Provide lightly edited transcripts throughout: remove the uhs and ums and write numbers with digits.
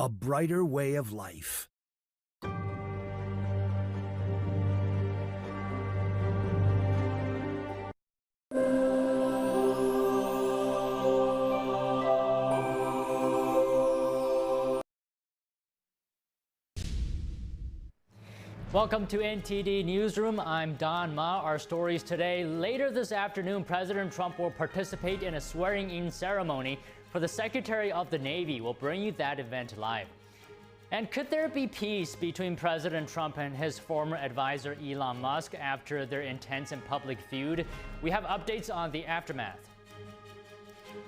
a brighter way of life. Welcome to NTD Newsroom. I'm Don Ma. Our stories today. Later this afternoon, President Trump will participate in a swearing-in ceremony for the Secretary of the Navy. We'll bring you that event live. And could there be peace between President Trump and his former advisor Elon Musk after their intense and public feud? We have updates on the aftermath.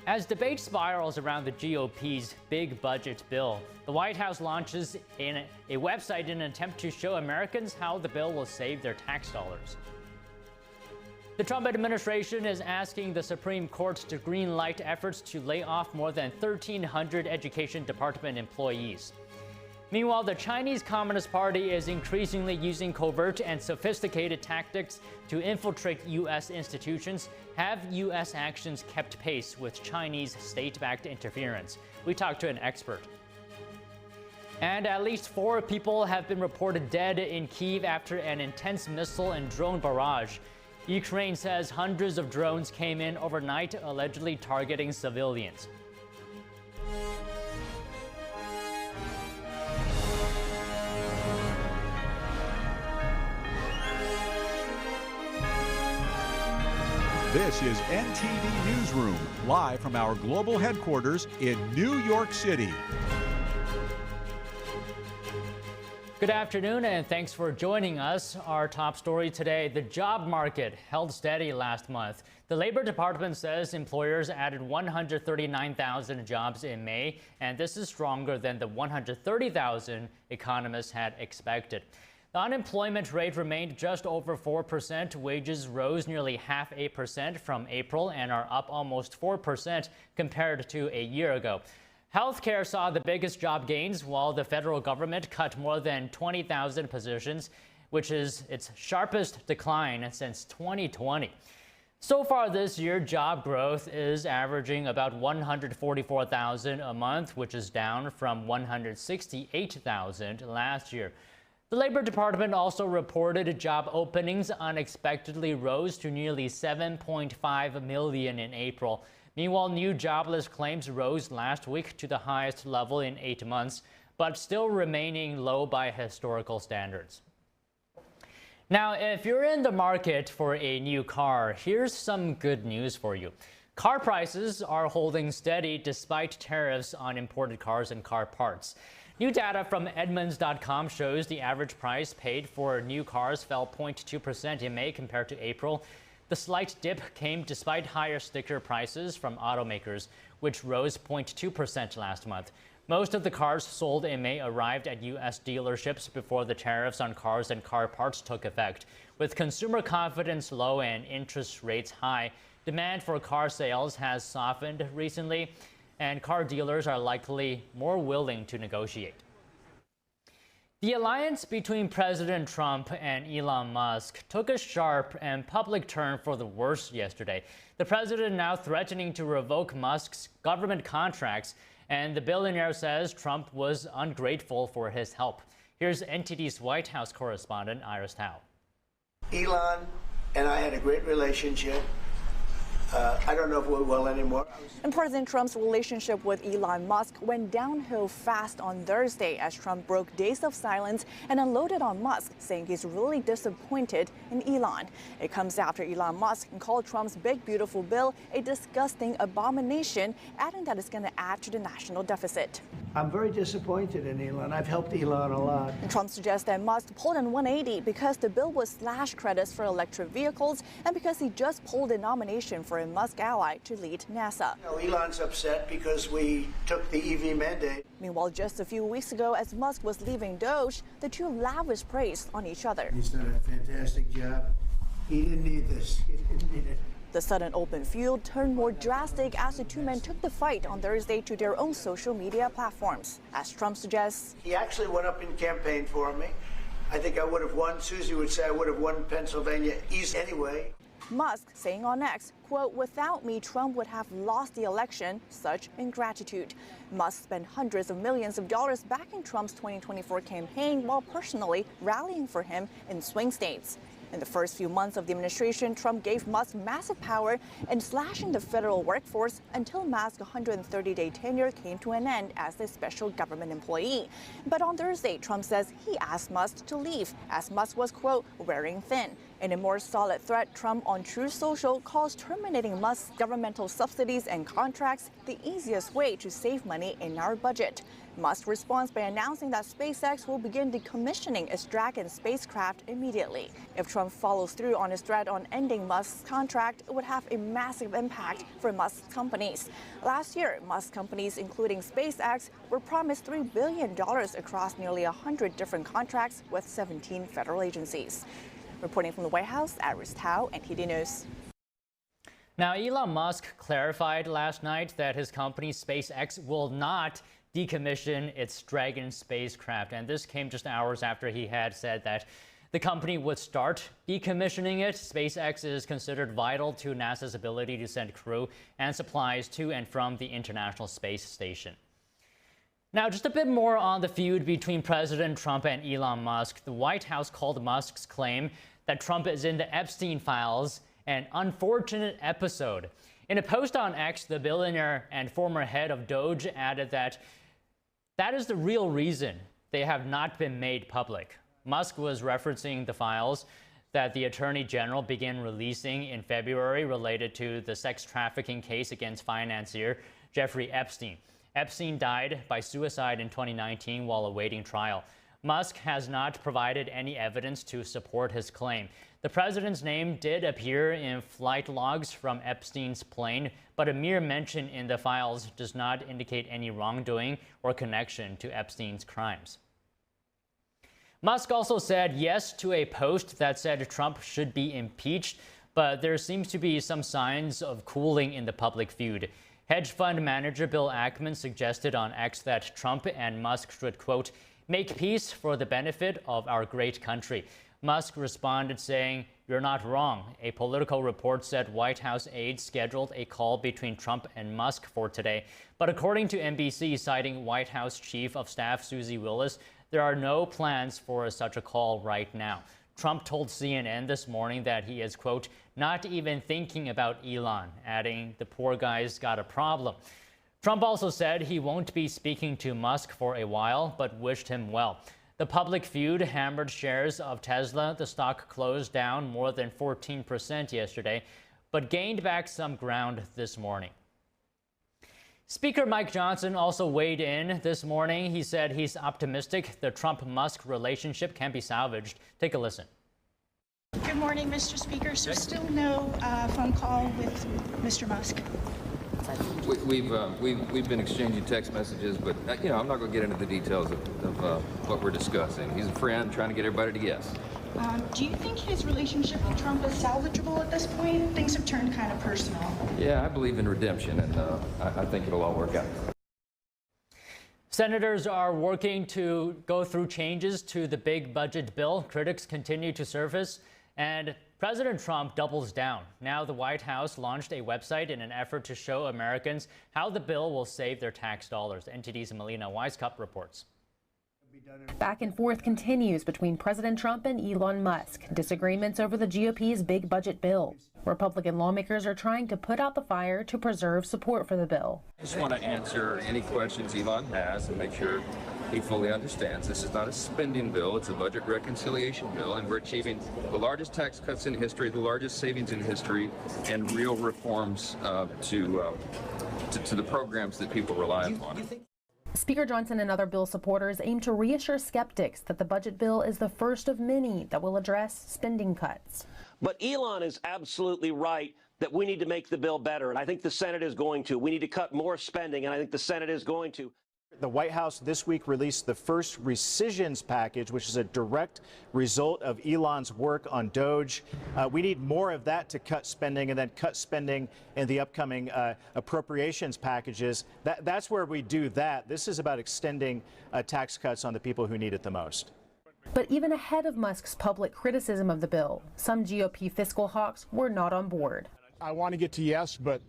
As debate spirals around the GOP's big budget bill, the White House launches a website in an attempt to show Americans how the bill will save their tax dollars. The Trump administration is asking the Supreme Court to greenlight efforts to lay off more than 1,300 Education Department employees. Meanwhile, the Chinese Communist Party is increasingly using covert and sophisticated tactics to infiltrate U.S. institutions. Have U.S. actions kept pace with Chinese state-backed interference? We talked to an expert. And at least 4 people have been reported dead in Kyiv after an intense missile and drone barrage. Ukraine says hundreds of drones came in overnight, allegedly targeting civilians. This is NTD Newsroom, live from our global headquarters in New York City. Good afternoon, and thanks for joining us. Our top story today, the job market held steady last month. The Labor Department says employers added 139,000 jobs in May, and this is stronger than the 130,000 economists had expected. The unemployment rate remained just over 4%. Wages rose nearly 0.5% from April and are up almost 4% compared to a year ago. Healthcare saw the biggest job gains, while the federal government cut more than 20,000 positions, which is its sharpest decline since 2020. So far this year, job growth is averaging about 144,000 a month, which is down from 168,000 last year. The Labor Department also reported job openings unexpectedly rose to nearly 7.5 million in April. Meanwhile, new jobless claims rose last week to the highest level in 8 months, but still remaining low by historical standards. Now, if you're in the market for a new car, here's some good news for you. Car prices are holding steady despite tariffs on imported cars and car parts. New data from Edmunds.com shows the average price paid for new cars fell 0.2% in May compared to April. The slight dip came despite higher sticker prices from automakers, which rose 0.2% last month. Most of the cars sold in May arrived at U.S. dealerships before the tariffs on cars and car parts took effect. With consumer confidence low and interest rates high, demand for car sales has softened recently, and car dealers are likely more willing to negotiate. The alliance between President Trump and Elon Musk took a sharp and public turn for the worse yesterday. The president now threatening to revoke Musk's government contracts, and the billionaire says Trump was ungrateful for his help. Here's NTD's White House correspondent Iris Tao. Elon and I had a great relationship. I don't know if we're well anymore. And President Trump's relationship with Elon Musk went downhill fast on Thursday as Trump broke days of silence and unloaded on Musk, saying he's really disappointed in Elon. It comes after Elon Musk called Trump's big beautiful bill a disgusting abomination, adding that it's going to add to the national deficit. I'm very disappointed in Elon. I've helped Elon a lot. And Trump suggests that Musk pulled in 180 because the bill would slash credits for electric vehicles and because he just pulled a nomination for a Musk ally to lead NASA. Elon's upset because we took the EV mandate. Meanwhile, just a few weeks ago, as Musk was leaving Doge, the two lavished praise on each other. He's done a fantastic job. He didn't need this. He didn't need it. The sudden open feud turned more drastic as the two men took the fight on Thursday to their own social media platforms. As Trump suggests, he actually went up in campaign for me. I think I would have won. Susie would say I would have won Pennsylvania East anyway. Musk saying on X, quote, "Without me, Trump would have lost the election. Such ingratitude." Musk spent hundreds of millions of dollars backing Trump's 2024 campaign while personally rallying for him in swing states. In the first few months of the administration, Trump gave Musk massive power in slashing the federal workforce until Musk's 130-day tenure came to an end as a special government employee. But on Thursday, Trump says he asked Musk to leave, as Musk was, quote, "wearing thin." In a more solid threat, Trump on Truth Social calls terminating Musk's governmental subsidies and contracts the easiest way to save money in our budget. Musk responds by announcing that SpaceX will begin decommissioning its Dragon spacecraft immediately. If Trump follows through on his threat on ending Musk's contract, it would have a massive impact for Musk's companies. Last year, Musk companies, including SpaceX, were promised $3 billion across nearly 100 different contracts with 17 federal agencies. Reporting from the White House, Iris Tao, NTD News. Now, Elon Musk clarified last night that his company SpaceX will not decommission its Dragon spacecraft, and this came just hours after he had said that the company would start decommissioning it. SpaceX is considered vital to NASA's ability to send crew and supplies to and from the International Space Station. Now, just a bit more on the feud between President Trump and Elon Musk. The White House called Musk's claim that Trump is in the Epstein files an unfortunate episode. In a post on X, the billionaire and former head of Doge added that is the real reason they have not been made public. Musk was referencing the files that the Attorney General began releasing in February related to the sex trafficking case against financier Jeffrey Epstein. Epstein died by suicide in 2019 while awaiting trial. Musk has not provided any evidence to support his claim. The president's name did appear in flight logs from Epstein's plane, but a mere mention in the files does not indicate any wrongdoing or connection to Epstein's crimes. Musk also said yes to a post that said Trump should be impeached, but there seems to be some signs of cooling in the public feud. Hedge fund manager Bill Ackman suggested on X that Trump and Musk should, quote, "make peace for the benefit of our great country." Musk responded saying, "You're not wrong." A Political report said White House aides scheduled a call between Trump and Musk for today. But according to NBC, citing White House Chief of Staff Susie Willis, there are no plans for such a call right now. Trump told CNN this morning that he is, quote, "not even thinking about Elon," adding the poor guy's got a problem. Trump also said he won't be speaking to Musk for a while, but wished him well. The public feud hammered shares of Tesla. The stock closed down more than 14% yesterday, but gained back some ground this morning. Speaker Mike Johnson also weighed in this morning. He said he's optimistic the Trump-Musk relationship can be salvaged. Take a listen. Good morning, Mr. Speaker. So still no phone call with Mr. Musk? We've been exchanging text messages, but I'm not going to get into the details of what we're discussing. He's a friend trying to get everybody to yes. Do you think his relationship with Trump is salvageable at this point? Things have turned kind of personal. Yeah, I believe in redemption, and I think it'll all work out. Senators are working to go through changes to the big budget bill. Critics continue to surface, and President Trump doubles down. Now the White House launched a website in an effort to show Americans how the bill will save their tax dollars. NTD's Melina Weisskopf reports. Back and forth continues between President Trump and Elon Musk. Disagreements over the GOP's big budget bill. Republican lawmakers are trying to put out the fire to preserve support for the bill. I just want to answer any questions Elon has and make sure he fully understands this is not a spending bill, it's a budget reconciliation bill, and we're achieving the largest tax cuts in history, the largest savings in history, and real reforms to the programs that people rely upon. Speaker Johnson and other bill supporters aim to reassure skeptics that the budget bill is the first of many that will address spending cuts. But Elon is absolutely right that we need to make the bill better, and I think the Senate is going to. We need to cut more spending, and I think the Senate is going to. The White House this week released the first rescissions package, which is a direct result of Elon's work on Doge. We need more of that to cut spending and then cut spending in the upcoming appropriations packages. That's where we do that. This is about extending tax cuts on the people who need it the most. But even ahead of Musk's public criticism of the bill, some GOP fiscal hawks were not on board. I want to get to yes, but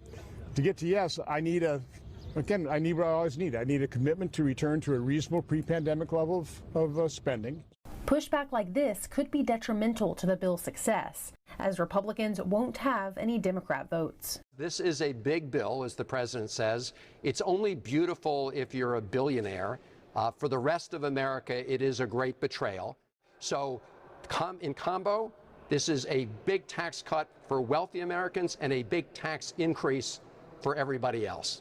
to get to yes, I need what I always need. I need a commitment to return to a reasonable pre-pandemic level of spending. Pushback like this could be detrimental to the bill's success, as Republicans won't have any Democrat votes. This is a big bill, as the president says. It's only beautiful if you're a billionaire. For the rest of America, it is a great betrayal. So in combo, this is a big tax cut for wealthy Americans and a big tax increase for everybody else.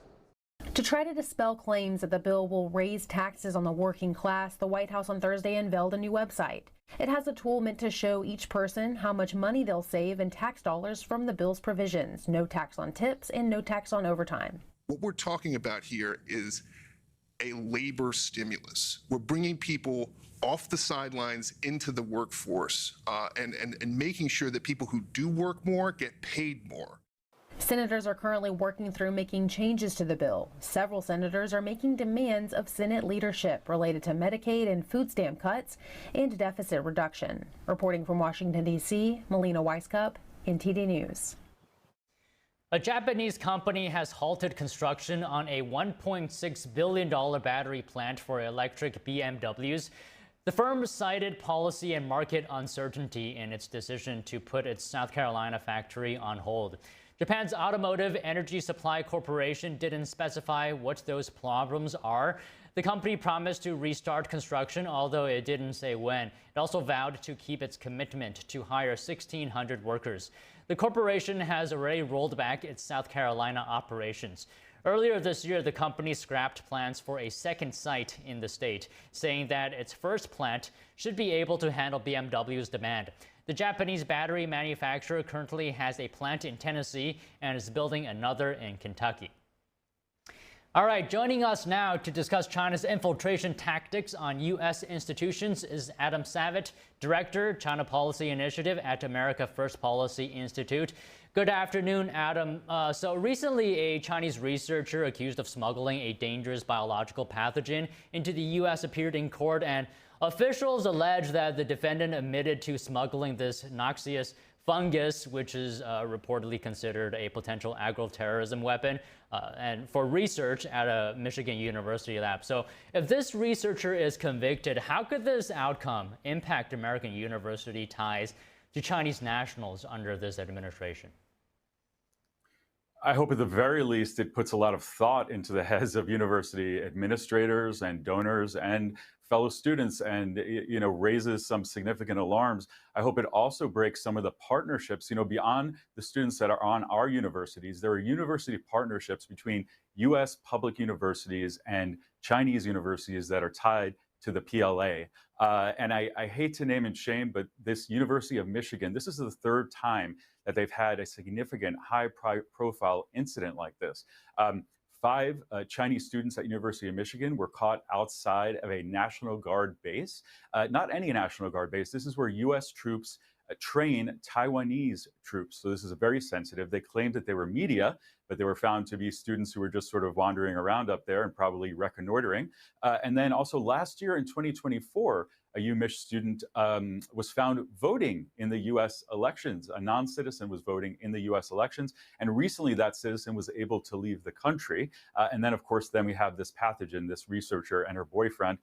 To try to dispel claims that the bill will raise taxes on the working class, the White House on Thursday unveiled a new website. It has a tool meant to show each person how much money they'll save in tax dollars from the bill's provisions. No tax on tips and no tax on overtime. What we're talking about here is a labor stimulus. We're bringing people off the sidelines into the workforce and making sure that people who do work more get paid more. Senators are currently working through making changes to the bill. Several senators are making demands of Senate leadership related to Medicaid and food stamp cuts and deficit reduction. Reporting from Washington, D.C., Melina Weiskup, NTD News. A Japanese company has halted construction on a $1.6 billion battery plant for electric BMWs. The firm cited policy and market uncertainty in its decision to put its South Carolina factory on hold. Japan's Automotive Energy Supply Corporation didn't specify what those problems are. The company promised to restart construction, although it didn't say when. It also vowed to keep its commitment to hire 1,600 workers. The corporation has already rolled back its South Carolina operations. Earlier this year, the company scrapped plans for a second site in the state, saying that its first plant should be able to handle BMW's demand. The Japanese battery manufacturer currently has a plant in Tennessee and is building another in Kentucky. All right, joining us now to discuss China's infiltration tactics on U.S. institutions is Adam Savitt, Director, China Policy Initiative at America First Policy Institute. Good afternoon, Adam. So recently, a Chinese researcher accused of smuggling a dangerous biological pathogen into the U.S. appeared in court, and officials allege that the defendant admitted to smuggling this noxious fungus, which is reportedly considered a potential agro-terrorism weapon, and for research at a Michigan University lab. So if this researcher is convicted, how could this outcome impact American university ties to Chinese nationals under this administration? I hope at the very least it puts a lot of thought into the heads of university administrators and donors and fellow students and, raises some significant alarms. I hope it also breaks some of the partnerships, beyond the students that are on our universities. There are university partnerships between U.S. public universities and Chinese universities that are tied to the PLA. And I hate to name and shame, but this University of Michigan, this is the third time that they've had a significant high-profile incident like this. 5 Chinese students at University of Michigan were caught outside of a National Guard base. Not any National Guard base. This is where U.S. troops train Taiwanese troops. So this is very sensitive. They claimed that they were media, but they were found to be students who were just sort of wandering around up there and probably reconnoitering. And then also last year in 2024, a UMich student was found voting in the U.S. elections. A non-citizen was voting in the U.S. elections. And recently that citizen was able to leave the country. And then, of course, then we have this pathogen, this researcher and her boyfriend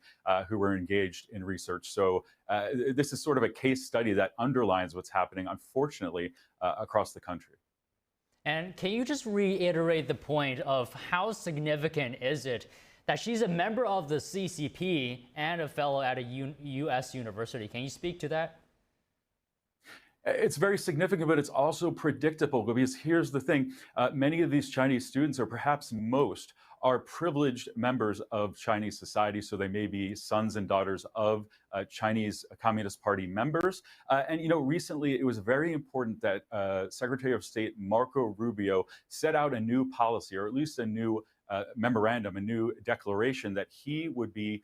who were engaged in research. So this is sort of a case study that underlines what's happening, unfortunately, across the country. And can you just reiterate the point of how significant is it that she's a member of the CCP and a fellow at a U.S. university? Can you speak to that? It's very significant, but it's also predictable, because here's the thing. Many of these Chinese students, or perhaps most, are privileged members of Chinese society. So they may be sons and daughters of Chinese Communist Party members. And, recently it was very important that Secretary of State Marco Rubio set out a new policy, or at least a new memorandum, a new declaration that he would be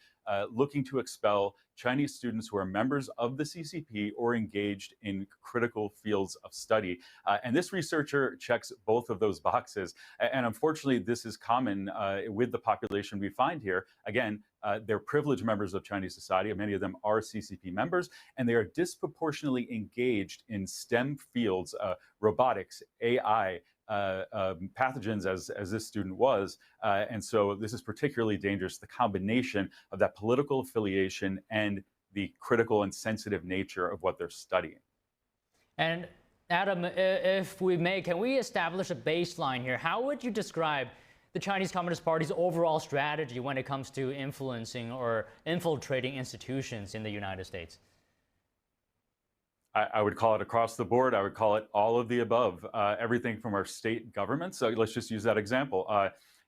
looking to expel Chinese students who are members of the CCP or engaged in critical fields of study. And this researcher checks both of those boxes. And unfortunately, this is common with the population we find here. Again, they're privileged members of Chinese society. Many of them are CCP members, and they are disproportionately engaged in STEM fields, robotics, AI, pathogens, as this student was. And so this is particularly dangerous, the combination of that political affiliation and the critical and sensitive nature of what they're studying. And Adam, if we may, can we establish a baseline here? How would you describe the Chinese Communist Party's overall strategy when it comes to influencing or infiltrating institutions in the United States? I would call it across the board. I would call it all of the above. Everything from our state governments. So let's just use that example.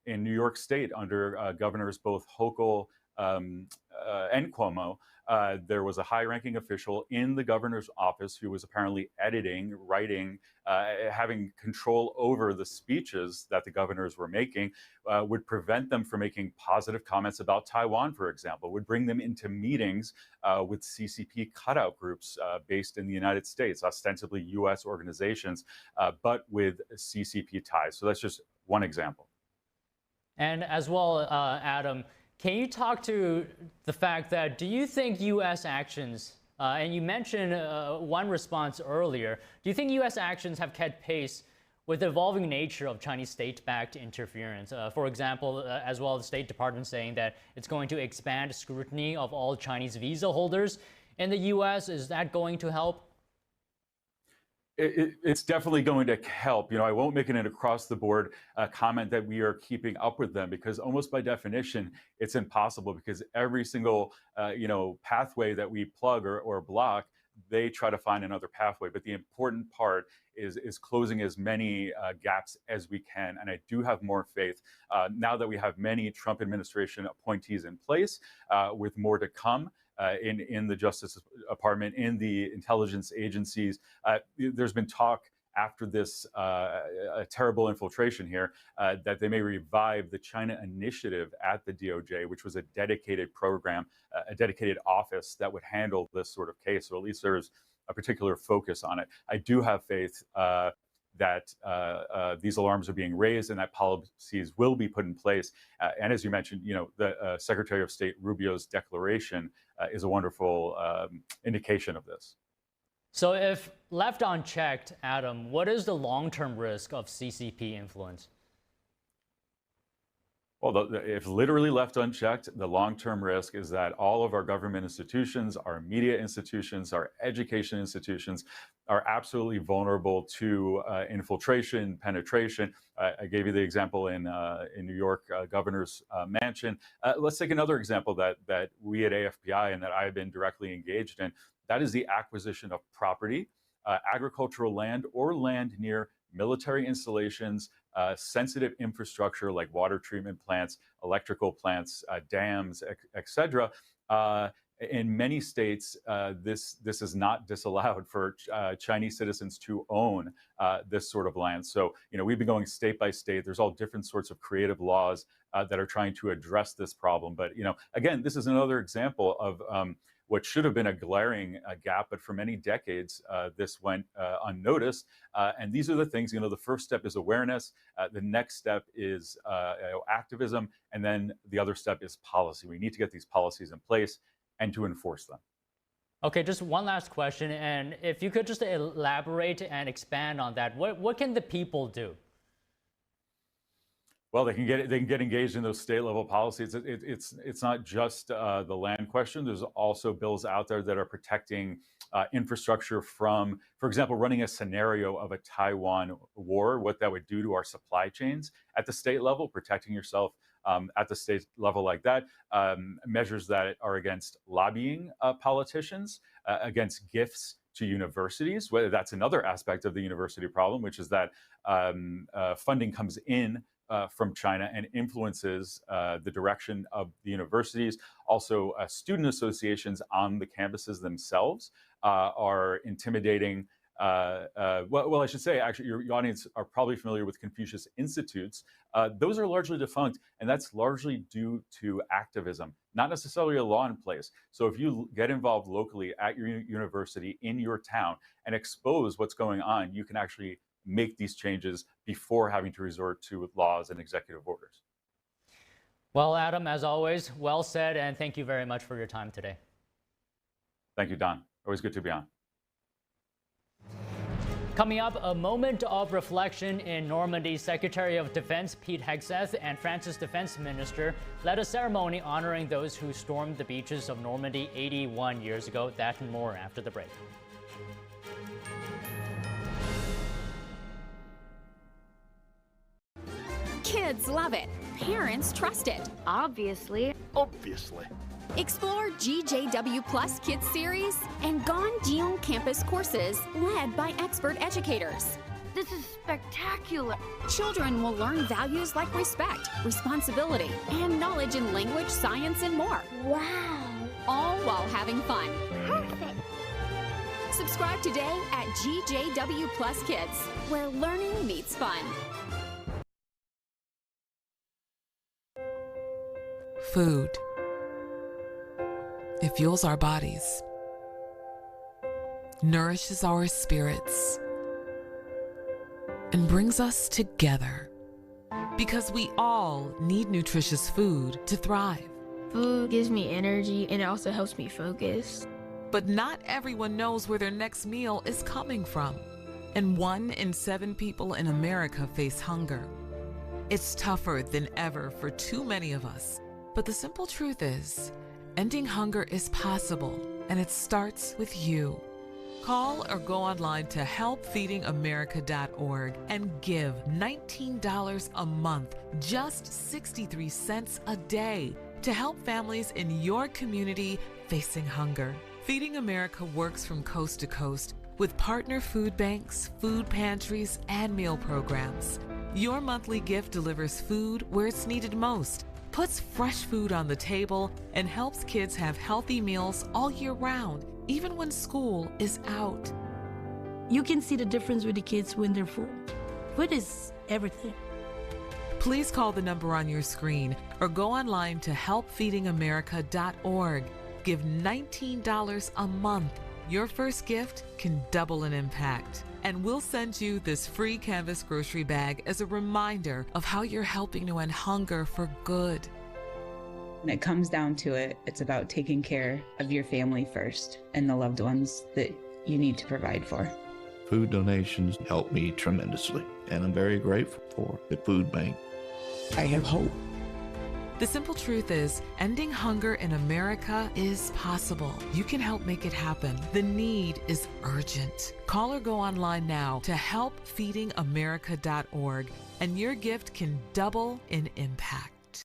In New York State, under governors both Hochul and Cuomo, there was a high-ranking official in the governor's office who was apparently editing, writing, having control over the speeches that the governors were making, would prevent them from making positive comments about Taiwan, for example, would bring them into meetings with CCP cutout groups based in the United States, ostensibly U.S. organizations, but with CCP ties. So that's just one example. And as well, Adam, can you talk to the fact that, do you think U.S. actions, and you mentioned one response earlier, do you think U.S. actions have kept pace with the evolving nature of Chinese state-backed interference? For example, as well, the State Department saying that it's going to expand scrutiny of all Chinese visa holders in the U.S. Is that going to help? It's definitely going to help. You know, I won't make it an across-the-board comment that we are keeping up with them, because almost by definition, it's impossible, because every single, pathway that we plug or block, they try to find another pathway. But the important part is closing as many gaps as we can. And I do have more faith now that we have many Trump administration appointees in place, with more to come. In the Justice Department, in the intelligence agencies. There's been talk after this terrible infiltration here that they may revive the China Initiative at the DOJ, which was a dedicated program, a dedicated office that would handle this sort of case. So at least there's a particular focus on it. I do have faith that these alarms are being raised and that policies will be put in place. And as you mentioned, the Secretary of State Rubio's declaration is a wonderful indication of this. So if left unchecked, Adam, what is the long-term risk of CCP influence? Well, if literally left unchecked, the long-term risk is that all of our government institutions, our media institutions, our education institutions are absolutely vulnerable to infiltration, penetration. I gave you the example in New York, governor's mansion. Let's take another example that we at AFPI and that I've been directly engaged in. That is the acquisition of property, agricultural land, or land near military installations, sensitive infrastructure like water treatment plants, electrical plants, dams, etc. In many states, this is not disallowed for Chinese citizens to own this sort of land. So, we've been going state by state. There's all different sorts of creative laws that are trying to address this problem. But, again, this is another example of what should have been a glaring gap, but for many decades, this went unnoticed. And these are the things, the first step is awareness. The next step is activism. And then the other step is policy. We need to get these policies in place and to enforce them. Okay, just one last question. And if you could just elaborate and expand on that, what can the people do? Well, they can get engaged in those state level policies. It's not just the land question. There's also bills out there that are protecting infrastructure from, for example, running a scenario of a Taiwan war, what that would do to our supply chains at the state level, protecting yourself at the state level like that. Measures that are against lobbying politicians, against gifts to universities. Whether that's another aspect of the university problem, which is that funding comes in from China and influences the direction of the universities. Also, student associations on the campuses themselves are intimidating well, I should say, actually, your audience are probably familiar with Confucius Institutes. Those are largely defunct, and that's largely due to activism, not necessarily a law in place. So if you get involved locally at your university, in your town, and expose what's going on, you can actually make these changes before having to resort to laws and executive orders. Well, Adam, as always, well said, and thank you very much for your time today. Thank you, Don. Always good to be on. Coming up, a moment of reflection in Normandy. Secretary of Defense Pete Hegseth and France's Defense Minister led a ceremony honoring those who stormed the beaches of Normandy 81 years ago. That and more after the break. Kids love it. Parents trust it. Obviously. Explore GJW Plus Kids Series and Ganjian Campus courses led by expert educators. This is spectacular. Children will learn values like respect, responsibility, and knowledge in language, science, and more. Wow. All while having fun. Perfect. Subscribe today at GJW Plus Kids, where learning meets fun. Food. It fuels our bodies, nourishes our spirits, and brings us together. Because we all need nutritious food to thrive. Food gives me energy and it also helps me focus. But not everyone knows where their next meal is coming from. And 1 in 7 people in America face hunger. It's tougher than ever for too many of us. But the simple truth is, ending hunger is possible, and it starts with you. Call or go online to helpfeedingamerica.org and give $19 a month, just 63 cents a day, to help families in your community facing hunger. Feeding America works from coast to coast with partner food banks, food pantries, and meal programs. Your monthly gift delivers food where it's needed most, puts fresh food on the table, and helps kids have healthy meals all year round, even when school is out. You can see the difference with the kids when they're full. Food is everything. Please call the number on your screen or go online to helpfeedingamerica.org. Give $19 a month. Your first gift can double an impact. And we'll send you this free canvas grocery bag as a reminder of how you're helping to end hunger for good. When it comes down to it, it's about taking care of your family first and the loved ones that you need to provide for. Food donations help me tremendously, and I'm very grateful for the food bank. I have hope. The simple truth is, ending hunger in America is possible. You can help make it happen. The need is urgent. Call or go online now to helpfeedingamerica.org, and your gift can double in impact.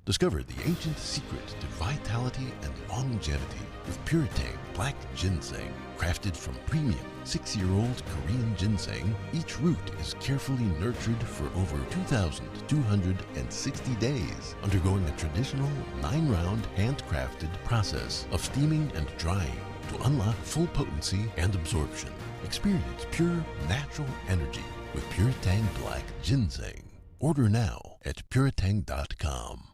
Discover the ancient secret to vitality and longevity with Puretang Black Ginseng. Crafted from premium 6-year-old Korean ginseng, each root is carefully nurtured for over 2,260 days, undergoing a traditional 9-round handcrafted process of steaming and drying to unlock full potency and absorption. Experience pure, natural energy with Puretang Black Ginseng. Order now at puretang.com.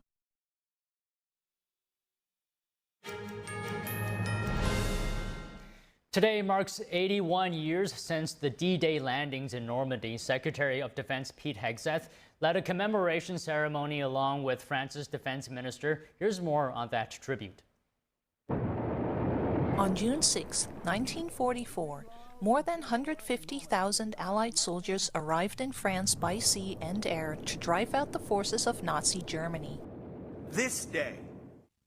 Today marks 81 years since the D-Day landings in Normandy. Secretary of Defense Pete Hegseth led a commemoration ceremony along with France's defense minister. Here's more on that tribute. On June 6, 1944, more than 150,000 Allied soldiers arrived in France by sea and air to drive out the forces of Nazi Germany. This day,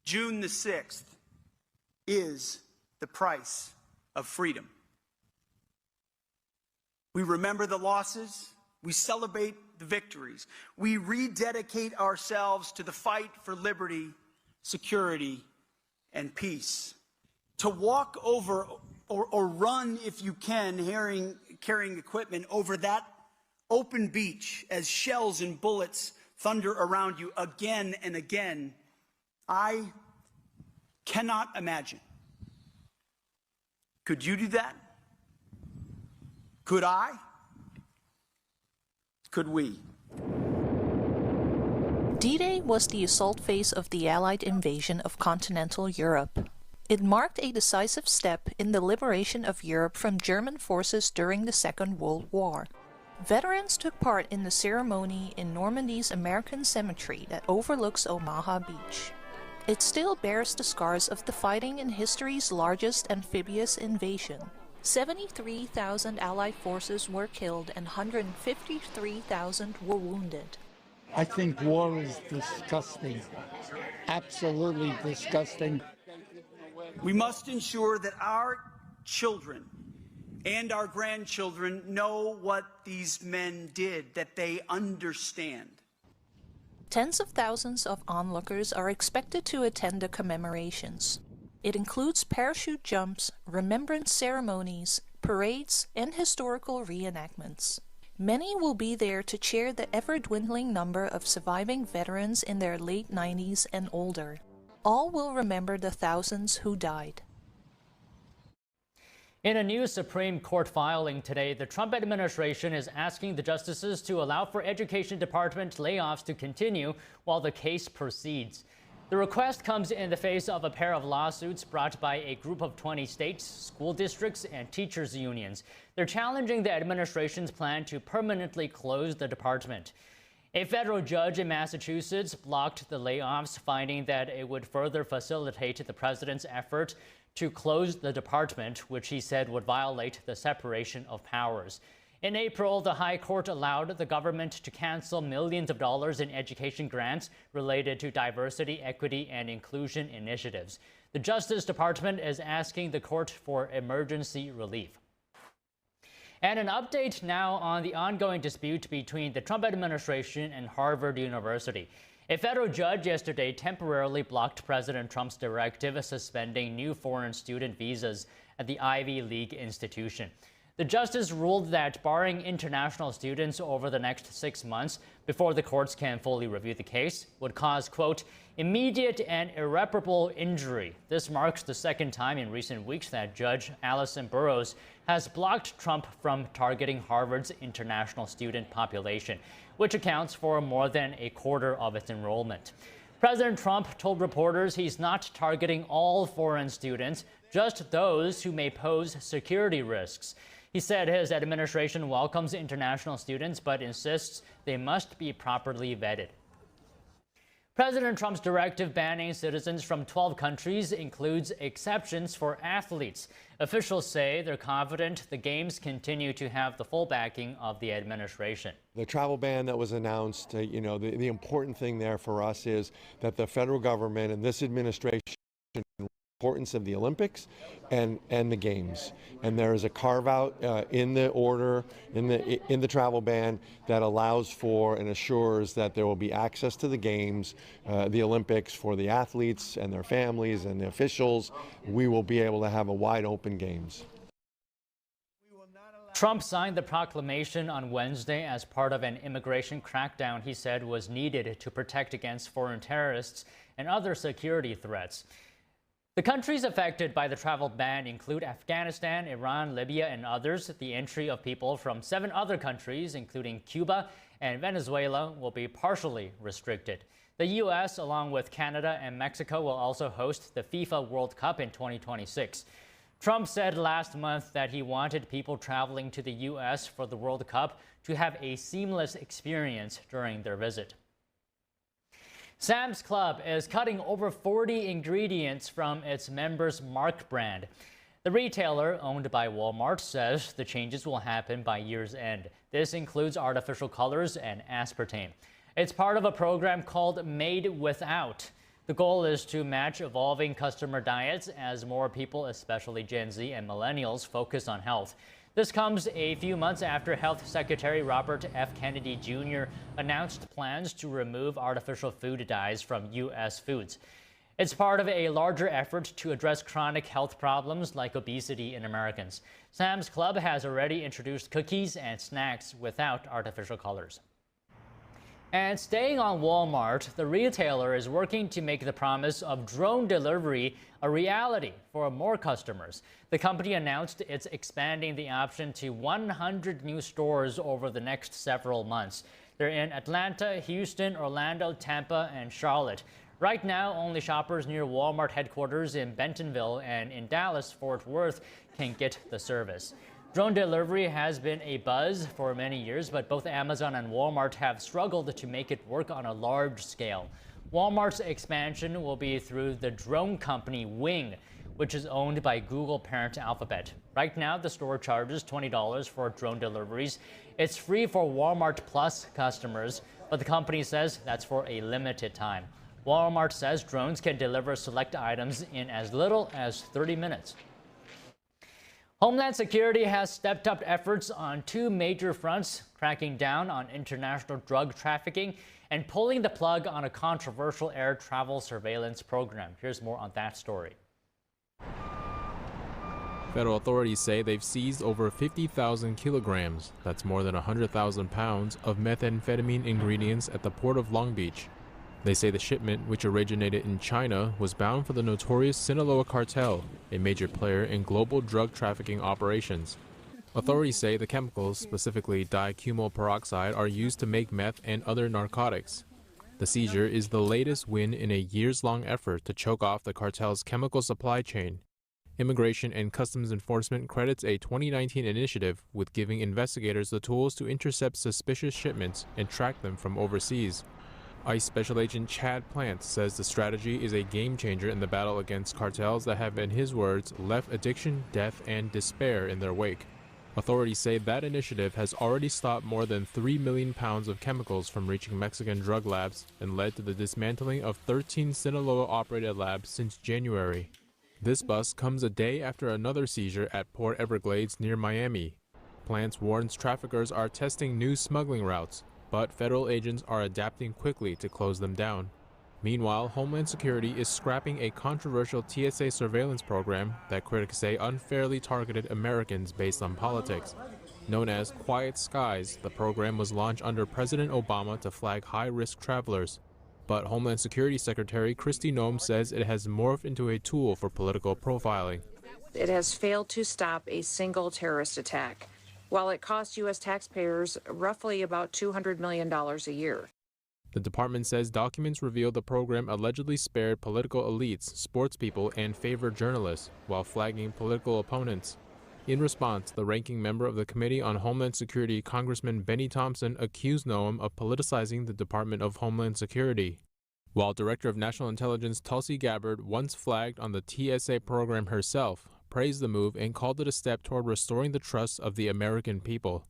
June the 6th, is the price of freedom. We remember the losses, we celebrate the victories, we rededicate ourselves to the fight for liberty, security, and peace. To walk over or run, if you can, carrying equipment over that open beach as shells and bullets thunder around you again and again, I cannot imagine. Could you do that? Could I? Could we? D-Day was the assault phase of the Allied invasion of continental Europe. It marked a decisive step in the liberation of Europe from German forces during the Second World War. Veterans took part in the ceremony in Normandy's American cemetery that overlooks Omaha Beach. It still bears the scars of the fighting in history's largest amphibious invasion. 73,000 Allied forces were killed and 153,000 were wounded. I think war is disgusting, absolutely disgusting. We must ensure that our children and our grandchildren know what these men did, that they understand. Tens of thousands of onlookers are expected to attend the commemorations. It includes parachute jumps, remembrance ceremonies, parades, and historical reenactments. Many will be there to cheer the ever-dwindling number of surviving veterans in their late 90s and older. All will remember the thousands who died. In a new Supreme Court filing today, the Trump administration is asking the justices to allow for Education Department layoffs to continue while the case proceeds. The request comes in the face of a pair of lawsuits brought by a group of 20 states, school districts, and teachers' unions. They're challenging the administration's plan to permanently close the department. A federal judge in Massachusetts blocked the layoffs, finding that it would further facilitate the president's effort to close the department, which he said would violate the separation of powers. In April, the High Court allowed the government to cancel millions of dollars in education grants related to diversity, equity, and inclusion initiatives. The Justice Department is asking the court for emergency relief. And an update now on the ongoing dispute between the Trump administration and Harvard University. A federal judge yesterday temporarily blocked President Trump's directive suspending new foreign student visas at the Ivy League institution. The justice ruled that barring international students over the next 6 months before the courts can fully review the case would cause, quote, immediate and irreparable injury. This marks the second time in recent weeks that Judge Allison Burroughs has blocked Trump from targeting Harvard's international student population, which accounts for more than a quarter of its enrollment. President Trump told reporters he's not targeting all foreign students, just those who may pose security risks. He said his administration welcomes international students, but insists they must be properly vetted. President Trump's directive banning citizens from 12 countries includes exceptions for athletes. Officials say they're confident the games continue to have the full backing of the administration. The travel ban that was announced, the important thing there for us is that the federal government and this administration importance of the Olympics and the games, and there is a carve out in the order in the travel ban that allows for and assures that there will be access to the games, the Olympics, for the athletes and their families and the officials. We will be able to have a wide open games. Trump signed the proclamation on Wednesday as part of an immigration crackdown he said was needed to protect against foreign terrorists and other security threats. The countries affected by the travel ban include Afghanistan, Iran, Libya, and others. The entry of people from 7 other countries, including Cuba and Venezuela, will be partially restricted. The U.S., along with Canada and Mexico, will also host the FIFA World Cup in 2026. Trump said last month that he wanted people traveling to the U.S. for the World Cup to have a seamless experience during their visit. Sam's Club is cutting over 40 ingredients from its members' Mark brand. The retailer, owned by Walmart, says the changes will happen by year's end. This includes artificial colors and aspartame. It's part of a program called Made Without. The goal is to match evolving customer diets as more people, especially Gen Z and millennials, focus on health. This comes a few months after Health Secretary Robert F. Kennedy Jr. announced plans to remove artificial food dyes from U.S. foods. It's part of a larger effort to address chronic health problems like obesity in Americans. Sam's Club has already introduced cookies and snacks without artificial colors. And staying on Walmart, the retailer is working to make the promise of drone delivery a reality for more customers. The company announced it's expanding the option to 100 new stores over the next several months. They're in Atlanta, Houston, Orlando, Tampa, and Charlotte. Right now, only shoppers near Walmart headquarters in Bentonville and in Dallas-Fort Worth can get the service. Drone delivery has been a buzz for many years, but both Amazon and Walmart have struggled to make it work on a large scale. Walmart's expansion will be through the drone company Wing, which is owned by Google parent Alphabet. Right now, the store charges $20 for drone deliveries. It's free for Walmart Plus customers, but the company says that's for a limited time. Walmart says drones can deliver select items in as little as 30 minutes. Homeland Security has stepped up efforts on two major fronts, cracking down on international drug trafficking and pulling the plug on a controversial air travel surveillance program. Here's more on that story. Federal authorities say they've seized over 50,000 kilograms, that's more than 100,000 pounds, of methamphetamine ingredients at the port of Long Beach. They say the shipment, which originated in China, was bound for the notorious Sinaloa cartel, a major player in global drug trafficking operations. Authorities say the chemicals, specifically dicumyl peroxide, are used to make meth and other narcotics. The seizure is the latest win in a years-long effort to choke off the cartel's chemical supply chain. Immigration and Customs Enforcement credits a 2019 initiative with giving investigators the tools to intercept suspicious shipments and track them from overseas. ICE Special Agent Chad Plant says the strategy is a game-changer in the battle against cartels that have, in his words, left addiction, death, and despair in their wake. Authorities say that initiative has already stopped more than 3 million pounds of chemicals from reaching Mexican drug labs and led to the dismantling of 13 Sinaloa-operated labs since January. This bust comes a day after another seizure at Port Everglades near Miami. Plants warns traffickers are testing new smuggling routes, but federal agents are adapting quickly to close them down. Meanwhile, Homeland Security is scrapping a controversial TSA surveillance program that critics say unfairly targeted Americans based on politics. Known as Quiet Skies, the program was launched under President Obama to flag high-risk travelers. But Homeland Security Secretary Kristi Noem says it has morphed into a tool for political profiling. It has failed to stop a single terrorist attack, while it costs U.S. taxpayers roughly about $200 million a year. The department says documents reveal the program allegedly spared political elites, sports people, and favored journalists, while flagging political opponents. In response, the ranking member of the Committee on Homeland Security, Congressman Benny Thompson, accused Noem of politicizing the Department of Homeland Security. While Director of National Intelligence Tulsi Gabbard, once flagged on the TSA program herself, praised the move and called it a step toward restoring the trust of the American people.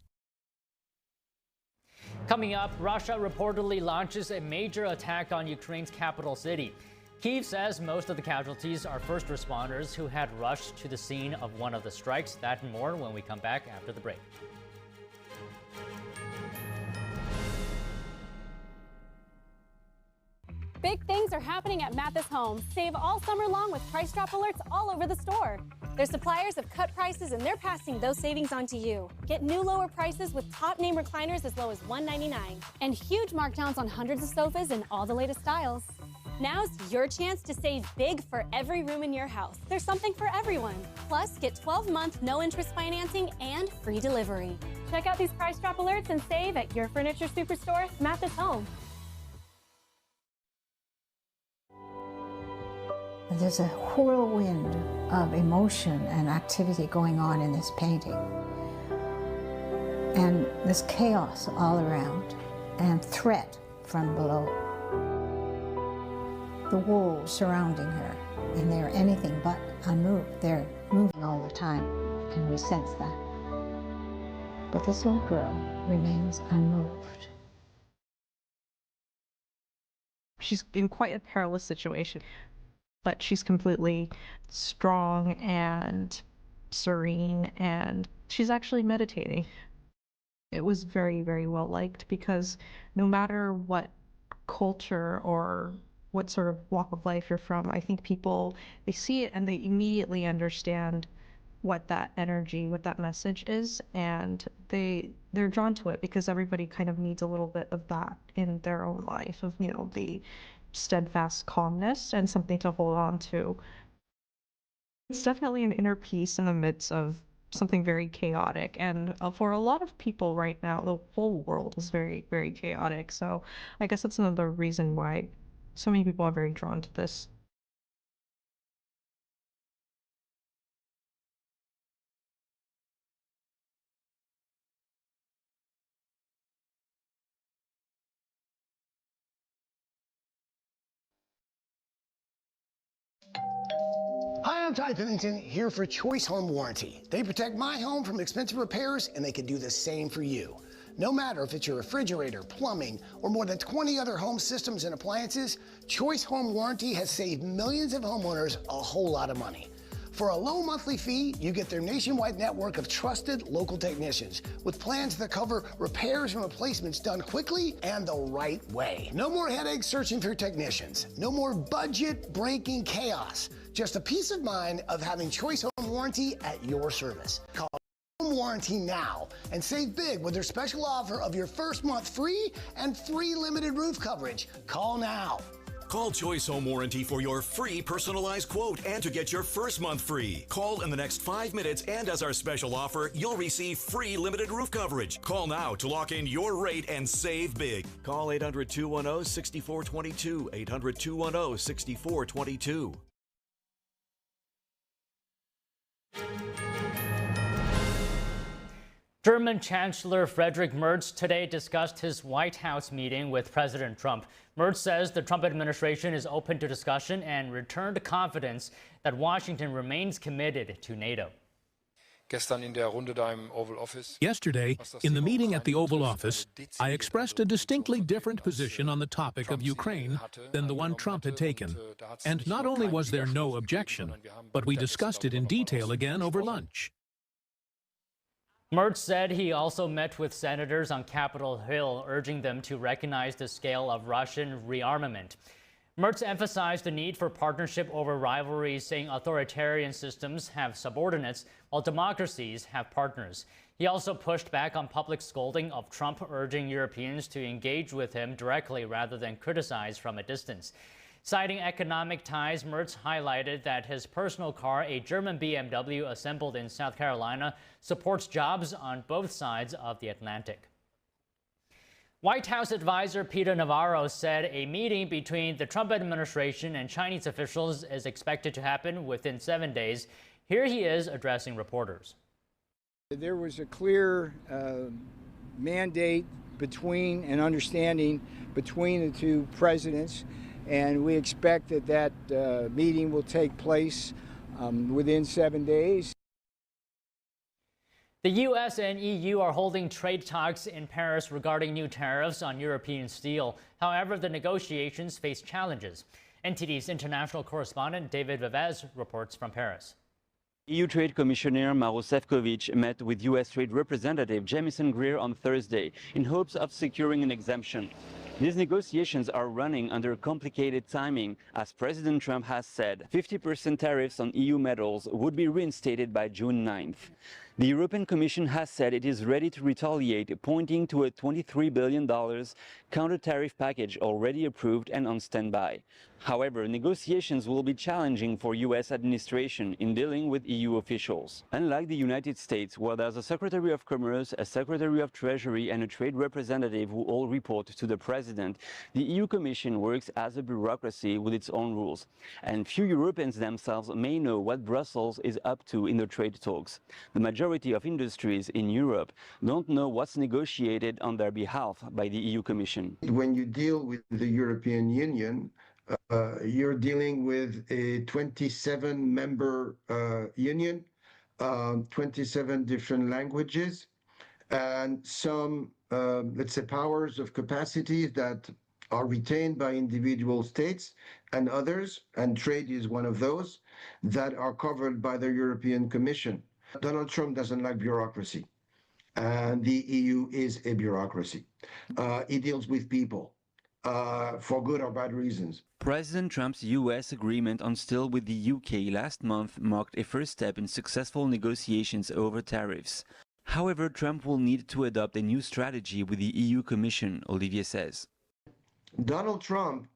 Coming up, Russia reportedly launches a major attack on Ukraine's capital city. Kyiv says most of the casualties are first responders who had rushed to the scene of one of the strikes. That and more when we come back after the break. Big things are happening at Mathis Homes. Save all summer long with price drop alerts all over the store. Their suppliers have cut prices and they're passing those savings on to you. Get new lower prices with top name recliners as low as $199. And huge markdowns on hundreds of sofas in all the latest styles. Now's your chance to save big for every room in your house. There's something for everyone. Plus, get 12-month no-interest financing and free delivery. Check out these price drop alerts and save at your furniture superstore, Mathis Home. There's a whirlwind of emotion and activity going on in this painting. And there's chaos all around and threat from below. The wolves surrounding her, and they're anything but unmoved. They're moving all the time, and we sense that. But this little girl remains unmoved. She's in quite a perilous situation, but she's completely strong and serene, and she's actually meditating. It was very, very well liked because no matter what culture or what sort of walk of life you're from, I think people, they see it and they immediately understand what that energy, what that message is, and they're drawn to it because everybody kind of needs a little bit of that in their own life, of, you know, the steadfast calmness and something to hold on to. It's definitely an inner peace in the midst of something very chaotic, and for a lot of people right now, the whole world is very, very chaotic. So I guess that's another reason why so many people are very drawn to this. Hi, I'm Ty Pennington, here for Choice Home Warranty. They protect my home from expensive repairs, and they can do the same for you. No matter if it's your refrigerator, plumbing, or more than 20 other home systems and appliances, Choice Home Warranty has saved millions of homeowners a whole lot of money. For a low monthly fee, you get their nationwide network of trusted local technicians with plans that cover repairs and replacements done quickly and the right way. No more headaches searching for technicians. No more budget-breaking chaos. Just a peace of mind of having Choice Home Warranty at your service. Call Home Warranty now and save big with their special offer of your first month free and free limited roof coverage. Call now. Call Choice Home Warranty for your free personalized quote and to get your first month free. Call in the next 5 minutes, and as our special offer, you'll receive free limited roof coverage. Call now to lock in your rate and save big. Call 800-210-6422. 800-210-6422. German Chancellor Friedrich Merz today discussed his White House meeting with President Trump. Merz says the Trump administration is open to discussion and returned confidence that Washington remains committed to NATO. Yesterday, in the meeting at the Oval Office, I expressed a distinctly different position on the topic of Ukraine than the one Trump had taken. And not only was there no objection, but we discussed it in detail again over lunch. Merz said he also met with senators on Capitol Hill, urging them to recognize the scale of Russian rearmament. Merz emphasized the need for partnership over rivalries, saying authoritarian systems have subordinates while democracies have partners. He also pushed back on public scolding of Trump, urging Europeans to engage with him directly rather than criticize from a distance. Citing economic ties, Merz highlighted that his personal car, a German BMW assembled in South Carolina, supports jobs on both sides of the Atlantic. White House advisor Peter Navarro said a meeting between the Trump administration and Chinese officials is expected to happen within 7 days. Here he is addressing reporters. There was a clear mandate between and understanding between the two presidents, and we expect that meeting will take place within 7 days. The U.S. and EU are holding trade talks in Paris regarding new tariffs on European steel. However, the negotiations face challenges. NTD's international correspondent David Vivez reports from Paris. EU Trade Commissioner Maroš Šefčovič met with U.S. Trade Representative Jamieson Greer on Thursday in hopes of securing an exemption. These negotiations are running under complicated timing, as President Trump has said 50% tariffs on EU metals would be reinstated by June 9th. The European Commission has said it is ready to retaliate, pointing to a $23 billion counter-tariff package already approved and on standby. However, negotiations will be challenging for U.S. administration in dealing with EU officials. Unlike the United States, where there's a Secretary of Commerce, a Secretary of Treasury, and a trade representative who all report to the President, the EU Commission works as a bureaucracy with its own rules. And few Europeans themselves may know what Brussels is up to in the trade talks. The majority of industries in Europe don't know what's negotiated on their behalf by the EU Commission. When you deal with the European Union, you're dealing with a 27-member union, 27 different languages, and some, let's say, powers of capacity that are retained by individual states and others, and trade is one of those, that are covered by the European Commission. Donald Trump doesn't like bureaucracy, and the EU is a bureaucracy. It deals with people. for good or bad reasons. President Trump's U.S. agreement on steel with the U.K. last month marked a first step in successful negotiations over tariffs. However, Trump will need to adopt a new strategy with the EU Commission, Olivier says. Donald Trump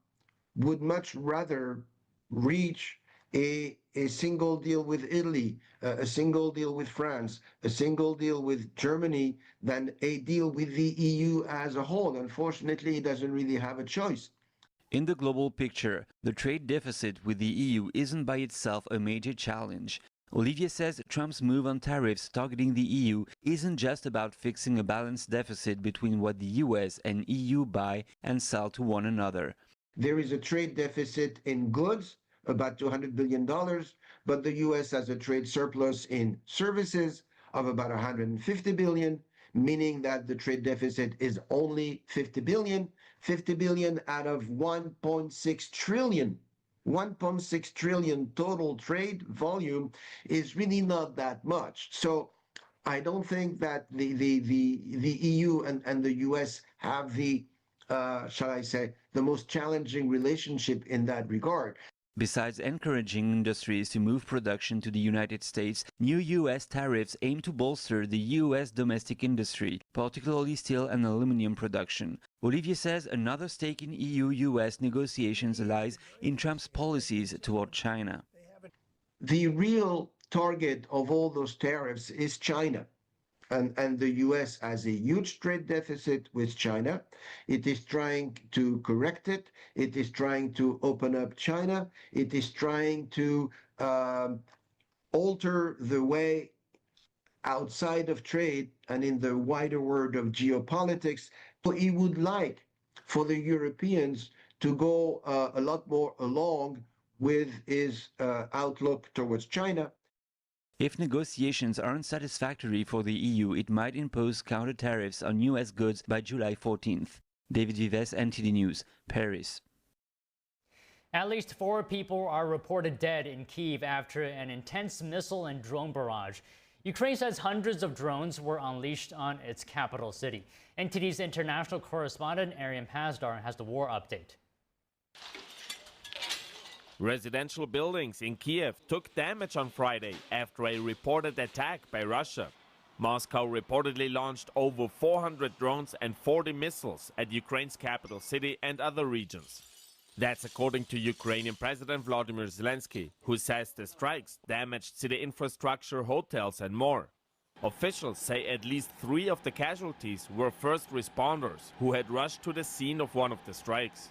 would much rather reach a single deal with Italy, a single deal with France, a single deal with Germany than a deal with the EU as a whole. Unfortunately, he doesn't really have a choice. In the global picture, the trade deficit with the EU isn't by itself a major challenge. Olivier says Trump's move on tariffs targeting the EU isn't just about fixing a balanced deficit between what the US and EU buy and sell to one another. There is a trade deficit in goods, about $200 billion, but the US has a trade surplus in services of about $150 billion, meaning that the trade deficit is only $50 billion out of $1.6 trillion. 1.6 trillion total trade volume is really not that much. So I don't think that the EU and the US have the, shall I say, the most challenging relationship in that regard. Besides encouraging industries to move production to the United States, new U.S. tariffs aim to bolster the U.S. domestic industry, particularly steel and aluminum production. Olivier says another stake in EU-U.S. negotiations lies in Trump's policies toward China. The real target of all those tariffs is China. And the US has a huge trade deficit with China. It is trying to correct it. It is trying to open up China. It is trying to alter the way outside of trade and in the wider world of geopolitics. So he would like for the Europeans to go a lot more along with his outlook towards China. If negotiations aren't satisfactory for the EU, it might impose counter tariffs on US goods by July 14th. David Vives, NTD News, Paris. At least 4 people are reported dead in Kyiv after an intense missile and drone barrage. Ukraine says hundreds of drones were unleashed on its capital city. NTD's international correspondent Arian Pazdar has the war update. Residential buildings in Kyiv took damage on Friday after a reported attack by Russia. Moscow reportedly launched over 400 drones and 40 missiles at Ukraine's capital city and other regions. That's according to Ukrainian President Volodymyr Zelensky, who says the strikes damaged city infrastructure, hotels and more. Officials say at least 3 of the casualties were first responders who had rushed to the scene of one of the strikes.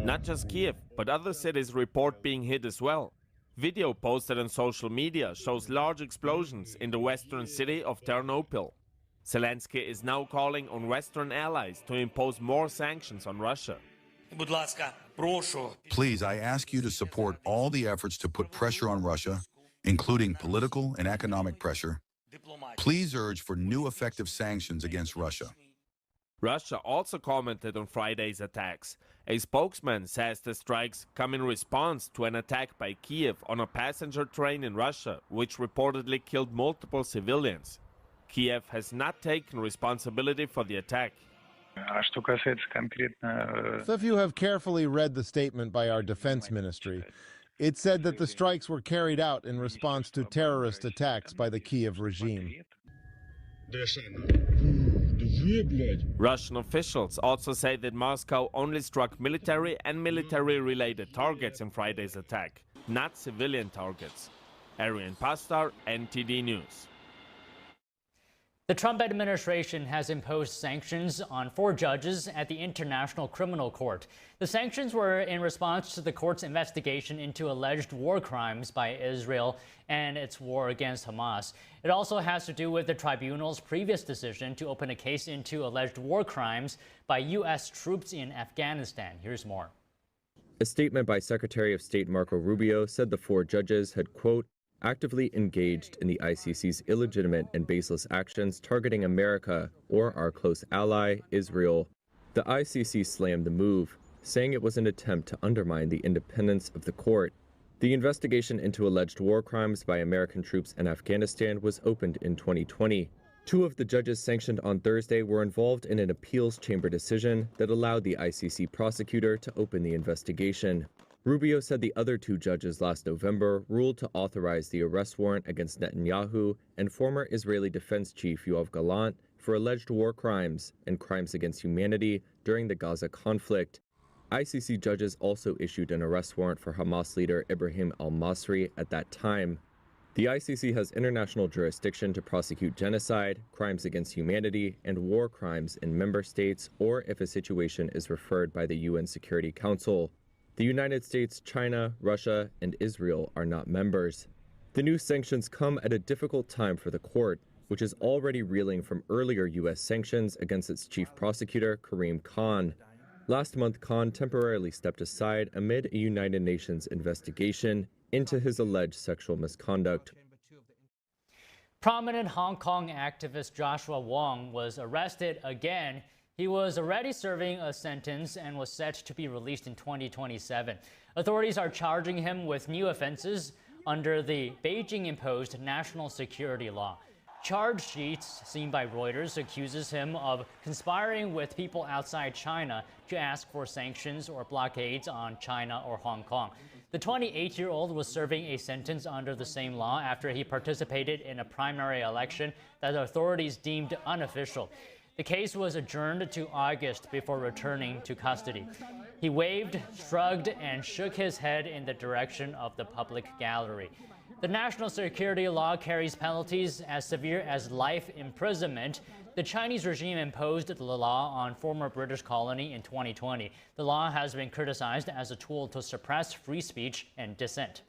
Not just Kyiv, but other cities report being hit as well. Video posted on social media shows large explosions in the western city of Ternopil. Zelensky is now calling on Western allies to impose more sanctions on Russia. Please, I ask you to support all the efforts to put pressure on Russia, including political and economic pressure. Please urge for new effective sanctions against Russia. Russia also commented on Friday's attacks. A spokesman says the strikes come in response to an attack by Kyiv on a passenger train in Russia, which reportedly killed multiple civilians. Kyiv has not taken responsibility for the attack. So if you have carefully read the statement by our defense ministry, it said that the strikes were carried out in response to terrorist attacks by the Kyiv regime. Russian officials also say that Moscow only struck military and military-related targets in Friday's attack, not civilian targets. Arian Pazdar, NTD News. The Trump administration has imposed sanctions on 4 judges at the International Criminal Court. The sanctions were in response to the court's investigation into alleged war crimes by Israel and its war against Hamas. It also has to do with the tribunal's previous decision to open a case into alleged war crimes by U.S. troops in Afghanistan. Here's more. A statement by Secretary of State Marco Rubio said the 4 judges had, quote, actively engaged in the ICC's illegitimate and baseless actions targeting America or our close ally, Israel. The ICC slammed the move, saying it was an attempt to undermine the independence of the court. The investigation into alleged war crimes by American troops in Afghanistan was opened in 2020. Two of the judges sanctioned on Thursday were involved in an appeals chamber decision that allowed the ICC prosecutor to open the investigation. Rubio said the other two judges last November ruled to authorize the arrest warrant against Netanyahu and former Israeli Defense Chief Yoav Gallant for alleged war crimes and crimes against humanity during the Gaza conflict. ICC judges also issued an arrest warrant for Hamas leader Ibrahim al-Masri at that time. The ICC has international jurisdiction to prosecute genocide, crimes against humanity, and war crimes in member states or if a situation is referred by the UN Security Council. The United States, China, Russia, and Israel are not members. The new sanctions come at a difficult time for the court, which is already reeling from earlier U.S. sanctions against its chief prosecutor, Karim Khan. Last month, Khan temporarily stepped aside amid a United Nations investigation into his alleged sexual misconduct. Prominent Hong Kong activist Joshua Wong was arrested again. He was already serving a sentence and was set to be released in 2027. Authorities are charging him with new offenses under the Beijing-imposed national security law. Charge sheets seen by Reuters accuses him of conspiring with people outside China to ask for sanctions or blockades on China or Hong Kong. The 28-year-old was serving a sentence under the same law after he participated in a primary election that authorities deemed unofficial. The case was adjourned to August before returning to custody. He waved, shrugged, and shook his head in the direction of the public gallery. The national security law carries penalties as severe as life imprisonment. The Chinese regime imposed the law on former British colony in 2020. The law has been criticized as a tool to suppress free speech and dissent.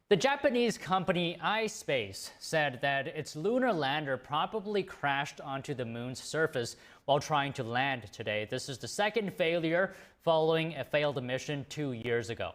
The Japanese company iSpace said that its lunar lander probably crashed onto the moon's surface while trying to land today. This is the second failure following a failed mission 2 years ago.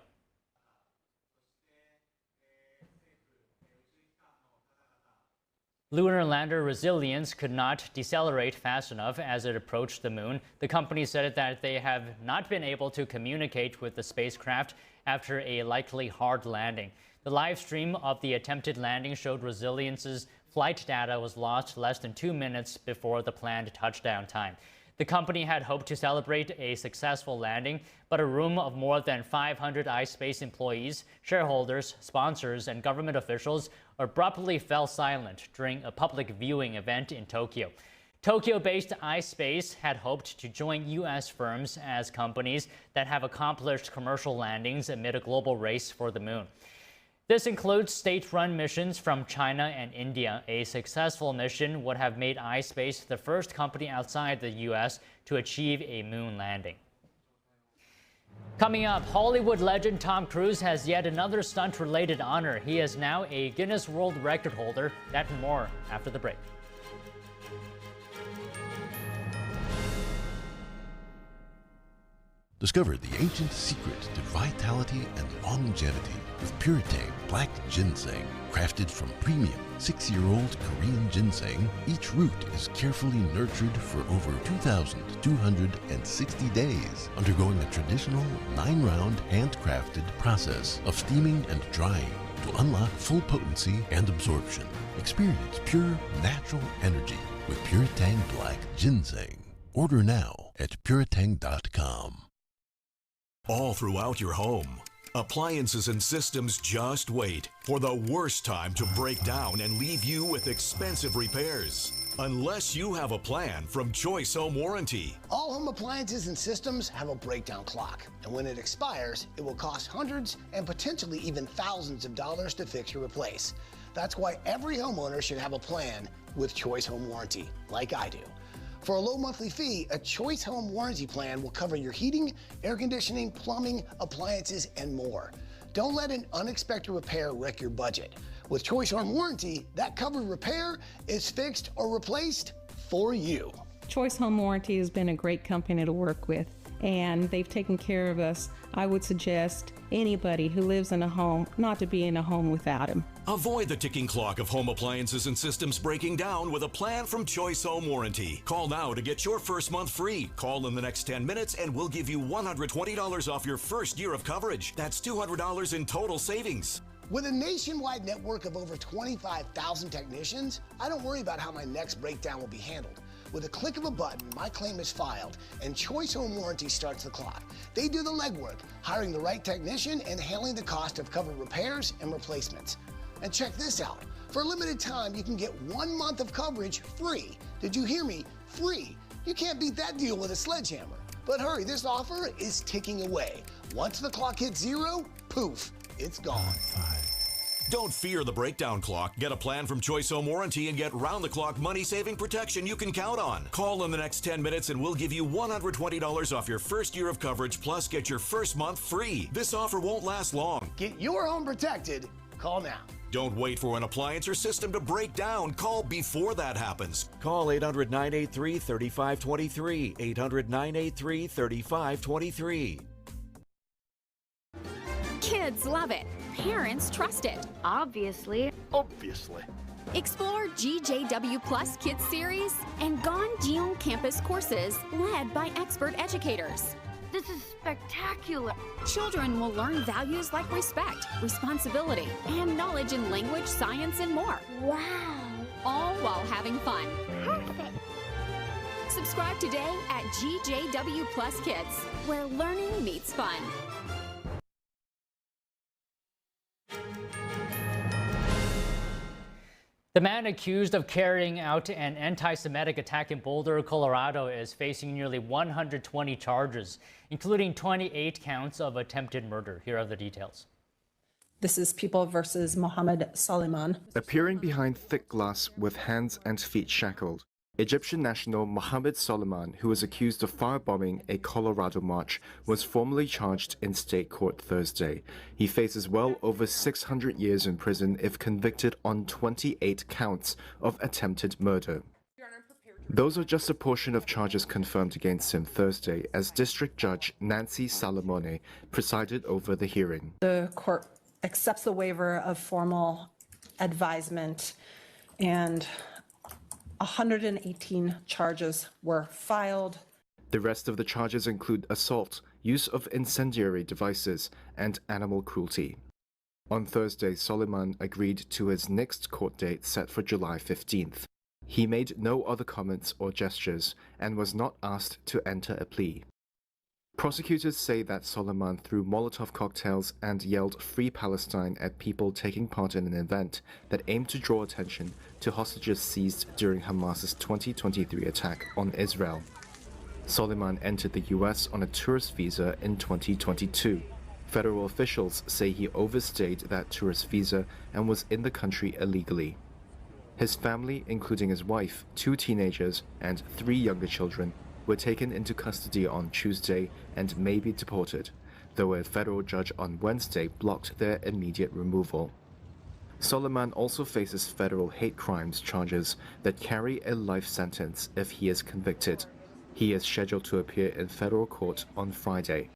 Lunar lander Resilience could not decelerate fast enough as it approached the moon. The company said that they have not been able to communicate with the spacecraft after a likely hard landing. The live stream of the attempted landing showed Resilience's flight data was lost less than 2 minutes before the planned touchdown time. The company had hoped to celebrate a successful landing, but a room of more than 500 iSpace employees, shareholders, sponsors, and government officials abruptly fell silent during a public viewing event in Tokyo. Tokyo-based iSpace had hoped to join U.S. firms as companies that have accomplished commercial landings amid a global race for the moon. This includes state-run missions from China and India. A successful mission would have made iSpace the first company outside the U.S. to achieve a moon landing. Coming up, Hollywood legend Tom Cruise has yet another stunt-related honor. He is now a Guinness World Record holder. That and more after the break. Discover the ancient secret to vitality and longevity with Puretane Black Ginseng. Crafted from premium 6-year-old Korean ginseng, each root is carefully nurtured for over 2,260 days, undergoing a traditional 9-round handcrafted process of steaming and drying to unlock full potency and absorption. Experience pure, natural energy with Puretane Black Ginseng. Order now at puretane.com. All throughout your home, appliances and systems just wait for the worst time to break down and leave you with expensive repairs. Unless you have a plan from Choice Home Warranty. All home appliances and systems have a breakdown clock, and when it expires, it will cost hundreds and potentially even thousands of dollars to fix or replace. That's why every homeowner should have a plan with Choice Home Warranty, like I do. For a low monthly fee, a Choice Home Warranty plan will cover your heating, air conditioning, plumbing, appliances, and more. Don't let an unexpected repair wreck your budget. With Choice Home Warranty, that covered repair is fixed or replaced for you. Choice Home Warranty has been a great company to work with, and they've taken care of us. I would suggest anybody who lives in a home not to be in a home without them. Avoid the ticking clock of home appliances and systems breaking down with a plan from Choice Home Warranty. Call now to get your first month free. Call in the next 10 minutes and we'll give you $120 off your first year of coverage. That's $200 in total savings. With a nationwide network of over 25,000 technicians, I don't worry about how my next breakdown will be handled. With a click of a button, my claim is filed, and Choice Home Warranty starts the clock. They do the legwork, hiring the right technician and handling the cost of covered repairs and replacements. And check this out. For a limited time, you can get 1 month of coverage free. Did you hear me? Free. You can't beat that deal with a sledgehammer. But hurry, this offer is ticking away. Once the clock hits 0, poof, it's gone. Don't fear the breakdown clock. Get a plan from Choice Home Warranty and get round-the-clock money-saving protection you can count on. Call in the next 10 minutes and we'll give you $120 off your first year of coverage, plus get your first month free. This offer won't last long. Get your home protected. Call now. Don't wait for an appliance or system to break down. Call before that happens. Call 800-983-3523. 800-983-3523. Kids love it. Parents trust it. Obviously. Explore GJW Plus Kids Series and Ganjiong Campus courses led by expert educators. This is spectacular. Children will learn values like respect, responsibility, and knowledge in language, science, and more. Wow. All while having fun. Perfect. Subscribe today at GJW Plus Kids, where learning meets fun. The man accused of carrying out an anti-Semitic attack in Boulder, Colorado is facing nearly 120 charges, including 28 counts of attempted murder. Here are the details. This is People versus Mohammed Soliman. Appearing behind thick glass with hands and feet shackled, Egyptian national Mohammed Soliman, who was accused of firebombing a Colorado march, was formally charged in state court Thursday. He faces well over 600 years in prison if convicted on 28 counts of attempted murder. Those are just a portion of charges confirmed against him Thursday, as District Judge Nancy Salamone presided over the hearing. The court accepts the waiver of formal advisement, and 118 charges were filed. The rest of the charges include assault, use of incendiary devices, and animal cruelty. On Thursday, Soliman agreed to his next court date set for July 15th. He made no other comments or gestures and was not asked to enter a plea. Prosecutors say that Soliman threw Molotov cocktails and yelled "Free Palestine" at people taking part in an event that aimed to draw attention to hostages seized during Hamas's 2023 attack on Israel. Soliman entered the U.S. on a tourist visa in 2022. Federal officials say he overstayed that tourist visa and was in the country illegally. His family, including his wife, 2 teenagers, and 3 younger children, were taken into custody on Tuesday and may be deported, though a federal judge on Wednesday blocked their immediate removal. Soliman also faces federal hate crimes charges that carry a life sentence if he is convicted. He is scheduled to appear in federal court on Friday.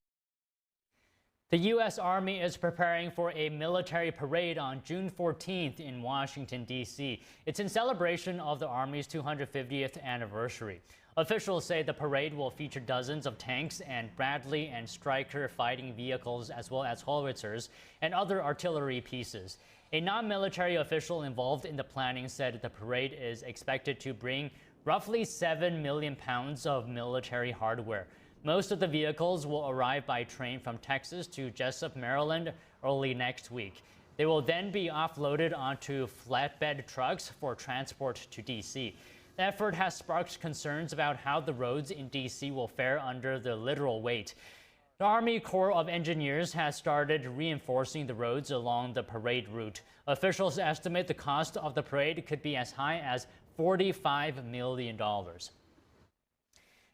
The U.S. Army is preparing for a military parade on June 14th in Washington, D.C. It's in celebration of the Army's 250th anniversary. Officials say the parade will feature dozens of tanks and Bradley and Stryker fighting vehicles, as well as howitzers and other artillery pieces. A non-military official involved in the planning said the parade is expected to bring roughly 7 million pounds of military hardware. Most of the vehicles will arrive by train from Texas to Jessup, Maryland early next week. They will then be offloaded onto flatbed trucks for transport to D.C. The effort has sparked concerns about how the roads in D.C. will fare under the literal weight. The Army Corps of Engineers has started reinforcing the roads along the parade route. Officials estimate the cost of the parade could be as high as $45 million.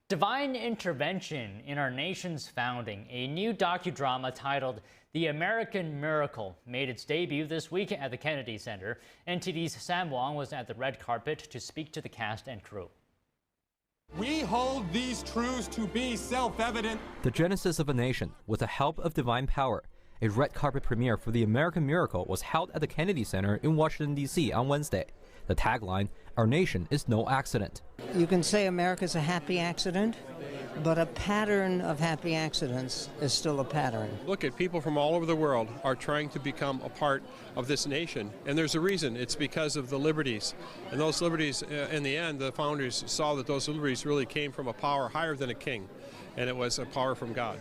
Divine intervention in our nation's founding, a new docudrama titled The American Miracle, made its debut this week at the Kennedy Center. NTD's Sam Wong was at the red carpet to speak to the cast and crew. We hold these truths to be self-evident. The genesis of a nation with the help of divine power. A red carpet premiere for The American Miracle was held at the Kennedy Center in Washington, D.C. on Wednesday. The tagline, "Our nation is no accident." You can say America's a happy accident, But a pattern of happy accidents is still a pattern. Look at people from all over the world are trying to become a part of this nation, and there's a reason. It's because of the liberties. And those liberties, in the end, the founders saw that those liberties really came from a power higher than a king, and it was a power from God.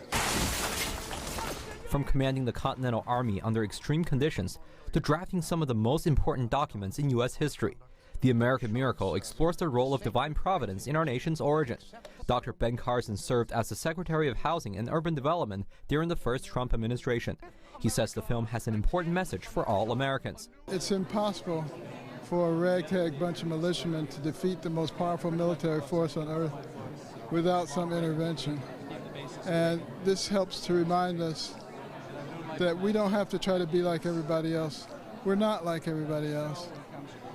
From commanding the Continental Army under extreme conditions to drafting some of the most important documents in U.S. history, the American Miracle explores the role of divine providence in our nation's origin. Dr. Ben Carson served as the Secretary of Housing and Urban Development during the first Trump administration. He says the film has an important message for all Americans. It's impossible for a ragtag bunch of militiamen to defeat the most powerful military force on earth without some intervention. And this helps to remind us that we don't have to try to be like everybody else. We're not like everybody else.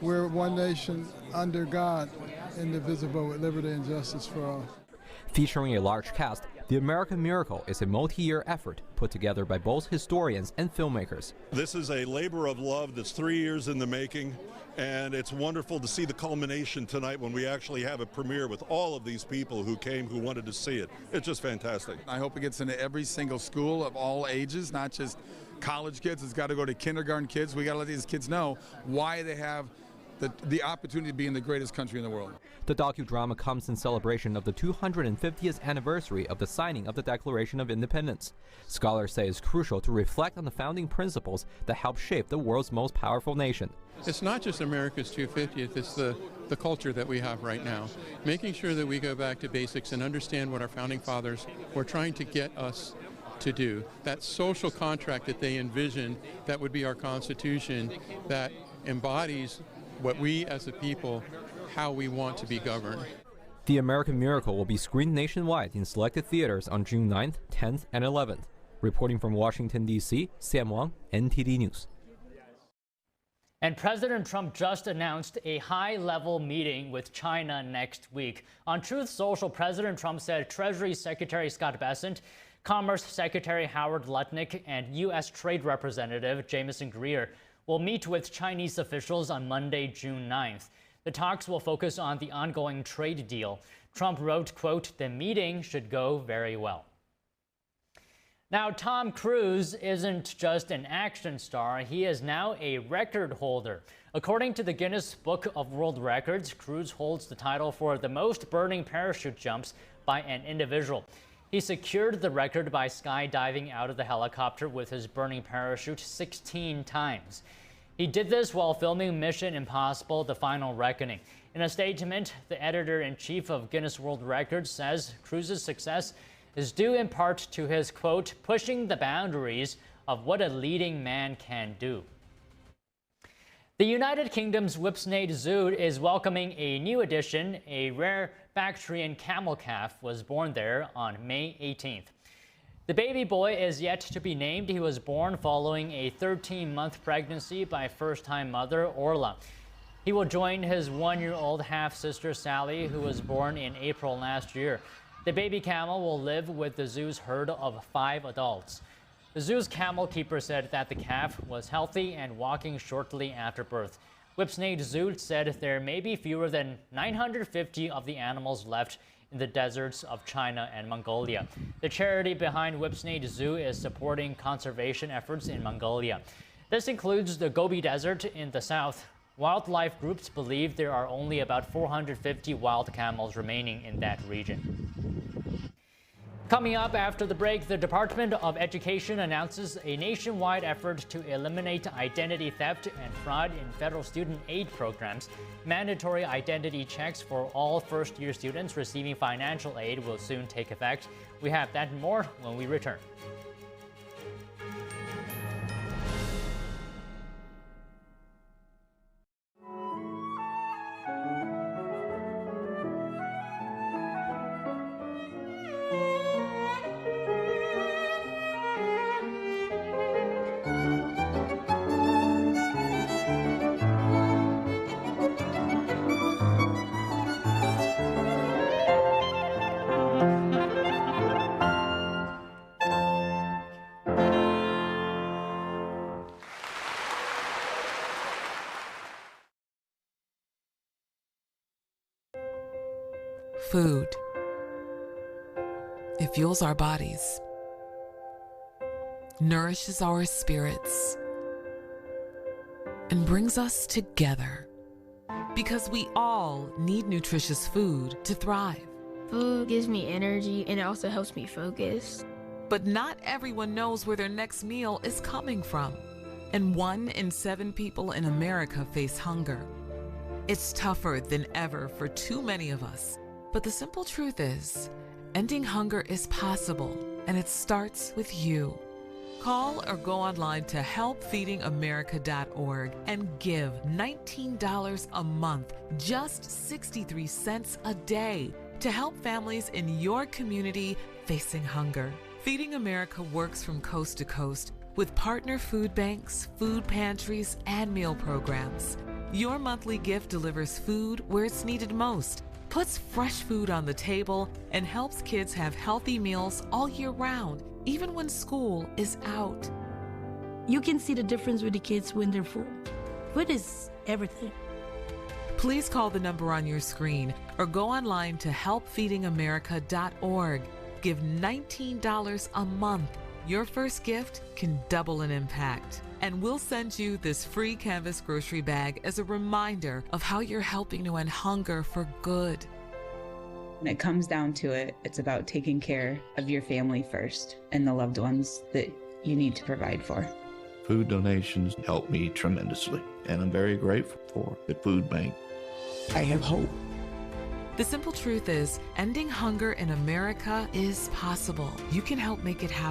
We're one nation under God, indivisible, with liberty and justice for all. Featuring a large cast, The American Miracle is a multi-year effort put together by both historians and filmmakers. This is a labor of love that's 3 years in the making, and it's wonderful to see the culmination tonight when we actually have a premiere with all of these people who came, who wanted to see it. It's just fantastic. I hope it gets into every single school of all ages, not just college kids. It's got to go to kindergarten kids. We got to let these kids know why they have the opportunity to be in the greatest country in the world. The docudrama comes in celebration of the 250th anniversary of the signing of the Declaration of Independence. Scholars say it's crucial to reflect on the founding principles that helped shape the world's most powerful nation. It's not just America's 250th, it's the culture that we have right now. Making sure that we go back to basics and understand what our founding fathers were trying to get us to do. That social contract that they envisioned, that would be our Constitution, that embodies what we as a people, how we want to be governed. The American Miracle will be screened nationwide in selected theaters on June 9th, 10th, and 11th. Reporting from Washington, D.C., Sam Wang, NTD News. And President Trump just announced a high-level meeting with China next week. On Truth Social, President Trump said Treasury Secretary Scott Bessent, Commerce Secretary Howard Lutnick, and U.S. Trade Representative Jamieson Greer will meet with Chinese officials on Monday, June 9th. The talks will focus on the ongoing trade deal. Trump wrote, quote, "The meeting should go very well." Now, Tom Cruise isn't just an action star, he is now a record holder. According to the Guinness Book of World Records, Cruise holds the title for the most burning parachute jumps by an individual. He secured the record by skydiving out of the helicopter with his burning parachute 16 times. He did this while filming Mission Impossible: The Final Reckoning. In a statement, the editor-in-chief of Guinness World Records says Cruise's success is due in part to his, quote, "pushing the boundaries of what a leading man can do." The United Kingdom's Whipsnade Zoo is welcoming a new addition. A rare Bactrian camel calf was born there on May 18th. The baby boy is yet to be named. He was born following a 13-month pregnancy by first-time mother Orla. He will join his 1-year-old half-sister Sally, who was born in April last year. The baby camel will live with the zoo's herd of 5 adults. The zoo's camel keeper said that the calf was healthy and walking shortly after birth. Whipsnade Zoo said there may be fewer than 950 of the animals left in the deserts of China and Mongolia. The charity behind Whipsnade Zoo is supporting conservation efforts in Mongolia. This includes the Gobi Desert in the south. Wildlife groups believe there are only about 450 wild camels remaining in that region. Coming up after the break, the Department of Education announces a nationwide effort to eliminate identity theft and fraud in federal student aid programs. Mandatory identity checks for all first-year students receiving financial aid will soon take effect. We have that and more when we return. Food. fuels our bodies, nourishes our spirits, and brings us together. Because we all need nutritious food to thrive. Food gives me energy and it also helps me focus. But not everyone knows where their next meal is coming from. And 1 in 7 people in America face hunger. It's tougher than ever for too many of us. But the simple truth is, ending hunger is possible, and it starts with you. Call or go online to helpfeedingamerica.org and give $19 a month, just 63 cents a day, to help families in your community facing hunger. Feeding America works from coast to coast with partner food banks, food pantries, and meal programs. Your monthly gift delivers food where it's needed most, puts fresh food on the table, and helps kids have healthy meals all year round, even when school is out. You can see the difference with the kids when they're full. Food is everything. Please call the number on your screen or go online to helpfeedingamerica.org. Give $19 a month. Your first gift can double an impact. And we'll send you this free canvas grocery bag as a reminder of how you're helping to end hunger for good. When it comes down to it, it's about taking care of your family first and the loved ones that you need to provide for. Food donations help me tremendously, and I'm very grateful for the food bank. I have hope. The simple truth is, ending hunger in America is possible. You can help make it happen.